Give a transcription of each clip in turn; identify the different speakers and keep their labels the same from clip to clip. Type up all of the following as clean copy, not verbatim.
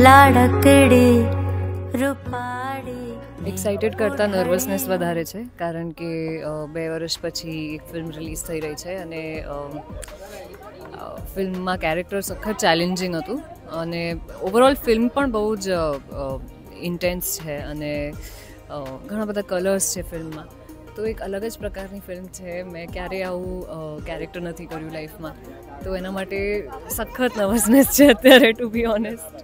Speaker 1: લાડકડી રૂપાડી.
Speaker 2: Excited કરતાં nervousness વધારે છે, કારણ કે 2 વર્ષ પછી એક ફિલ્મ રિલીઝ થઈ રહી છે અને ફિલ્મમાં કેરેક્ટર સખત ચેલેન્જિંગ હતું અને ઓવરઓલ ફિલ્મ પણ બહુ જ ઇન્ટેન્સ છે અને ઘણા બધા કલર્સ છે ફિલ્મમાં. તો એક અલગ જ પ્રકારની ફિલ્મ છે. મેં ક્યારેય આવું કેરેક્ટર નથી કર્યું લાઈફમાં, તો એના માટે સખત નર્વસનેસ છે અત્યારે, ટુ બી ઓનેસ્ટ.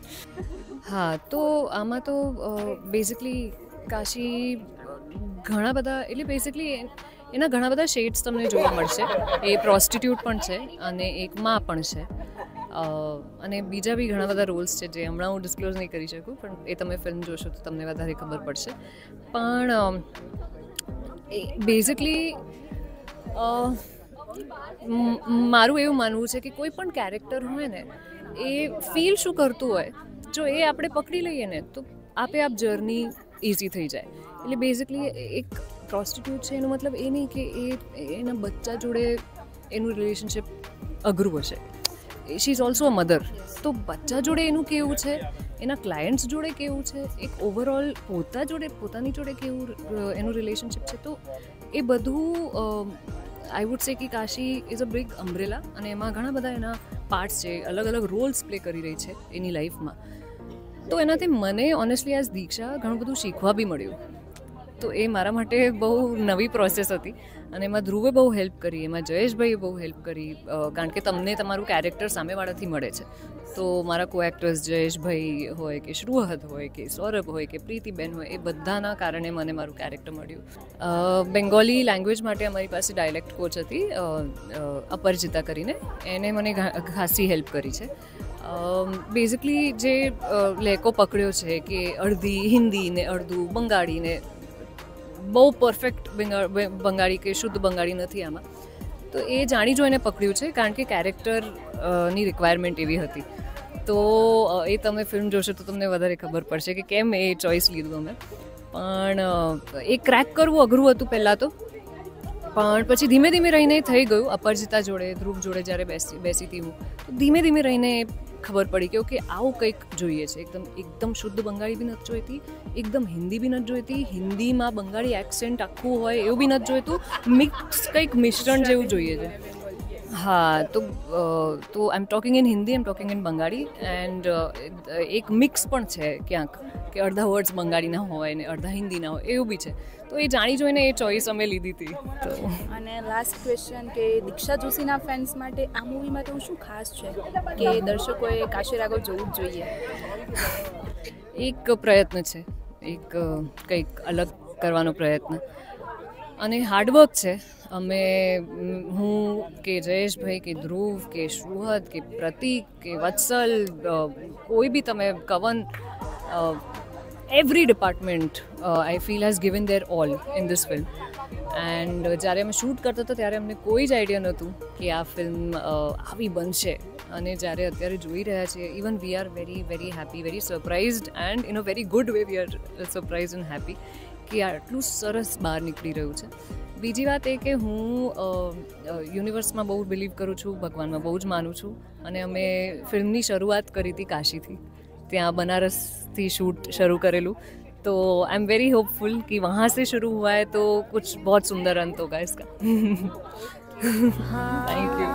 Speaker 2: હા, તો આમાં તો બેઝિકલી કાશી ઘણા બધા, એટલે બેઝિકલી એના ઘણા બધા શેડ્સ તમને જોવા મળશે. એ પ્રોસ્ટિટ્યૂટ પણ છે અને એક માં પણ છે અને બીજા બી ઘણા બધા રોલ્સ છે જે હમણાં હું ડિસ્ક્લોઝ નહીં કરી શકું, પણ એ તમે ફિલ્મ જોશો તો તમને વધારે ખબર પડશે. પણ બેઝિકલી મારું એવું માનવું છે કે કોઈ પણ કેરેક્ટર હોય ને, એ ફીલ શું કરતું હોય, જો એ આપણે પકડી લઈએ ને તો આપે આપ જર્ની ઇઝી થઈ જાય. એટલે બેઝિકલી એક પ્રોસ્ટિટ્યૂટ છે એનો મતલબ એ નહીં કે એના બચ્ચા જોડે એનું રિલેશનશિપ અઘરું હશે. She is also a mother. તો બચ્ચા જોડે એનું કેવું છે, એના ક્લાયન્ટ્સ જોડે કેવું છે, એક ઓવરઓલ પોતાની જોડે કેવું એનું રિલેશનશિપ છે. તો એ બધું આઈ વુડ સે કે Kashi is a big umbrella અને એમાં ઘણા બધા એના પાર્ટ્સ છે, અલગ અલગ રોલ્સ પ્લે કરી રહી છે એની લાઈફમાં. તો એનાથી મને ઓનેસ્ટલી એઝ દીક્ષા ઘણું બધું શીખવા બી મળ્યું. તો એ મારા માટે બહુ નવી પ્રોસેસ હતી અને એમાં ધ્રુવે બહુ હેલ્પ કરી, એમાં જયેશભાઈએ બહુ હેલ્પ કરી, કારણ કે તમને તમારું કેરેક્ટર સામેવાળાથી મળે છે. તો મારા કો એક્ટર્સ જયેશભાઈ હોય કે શ્રુહદ હોય કે સૌરભ હોય કે પ્રીતિબેન હોય, એ બધાના કારણે મને મારું કેરેક્ટર મળ્યું. બેંગોલી લેંગ્વેજ માટે અમારી પાસે ડાયલેક્ટ કોચ હતી અપરજિતા કરીને, એને મને ખાસી હેલ્પ કરી છે. બેઝિકલી જે લેકો પકડ્યો છે કે અડધી હિન્દી ને અડધું બંગાળી ને, બહુ પરફેક્ટ બંગાળી કે શુદ્ધ બંગાળી નથી આમાં. તો એ જાણી જોઈને પકડ્યું છે, કારણ કે કેરેક્ટરની રિક્વાયરમેન્ટ એવી હતી. તો એ તમે ફિલ્મ જોશો તો તમને વધારે ખબર પડશે કે કેમ એ ચોઈસ લીધું અમે. પણ એ ક્રેક કરવું અઘરું હતું પહેલાં તો, પણ પછી ધીમે ધીમે રહીને થઈ ગયું. અપરજિતા જોડે, ધ્રુવ જોડે જ્યારે બેસીતી હું, તો ધીમે ધીમે રહીને ખબર પડી કે ઓકે આવું કંઈક જોઈએ છે. એકદમ શુદ્ધ બંગાળી બી નથી જોઈતી, એકદમ હિન્દી બી નથી જોઈતી, હિન્દીમાં બંગાળી એક્સેન્ટ આખું હોય એવું બી નથી જોઈતું, મિક્સ કંઈક મિશ્રણ જેવું જોઈએ છે. હા, તો I am talking in Hindi, I am talking in Bengali, and એક મિક્સ પણ છે ક્યાંક કે અડધા વર્ડ્સ બંગાળીના હોય ને અડધા હિન્દીના હોય, એવું બી છે. તો એ જાણી જોઈને એ ચોઈસ અમે લીધી હતી. તો
Speaker 3: અને લાસ્ટ ક્વેશ્ચન કે દીક્ષા જોશીના ફેન્સ માટે આ મૂવી માટે શું ખાસ છે કે દર્શકોએ કાશી રાઘવ જોવું જ જોઈએ?
Speaker 2: એક પ્રયત્ન છે, એક કંઈક અલગ કરવાનો પ્રયત્ન અને હાર્ડવર્ક છે. હું કે જયેશભાઈ કે ધ્રુવ કે શ્રુહદ કે પ્રતીક કે વત્સલ, કોઈ બી તમે કવન, every department I feel has given their all in this film. And જ્યારે અમે શૂટ કરતા હતા ત્યારે અમને કોઈ જ આઈડિયા નહોતું કે આ ફિલ્મ આવી બનશે. અને જ્યારે અત્યારે જોઈ રહ્યા છીએ, even we are very very happy, very surprised, and in a very good way we are surprised and happy કે આટલું સરસ બહાર નીકળી રહ્યું છે. બીજી વાત એ કે હું યુનિવર્સમાં બહુ બિલીવ કરું છું, ભગવાનમાં બહુ જ માનું છું, અને અમે ફિલ્મની શરૂઆત કરી હતી કાશીથી. ત્યાં बनारसથી शूट शुरू करेलू, तो आई एम वेरी होपफुल कि वहाँ से शुरू हुआ है तो कुछ बहुत सुंदर अंत होगा इसका. Thank you.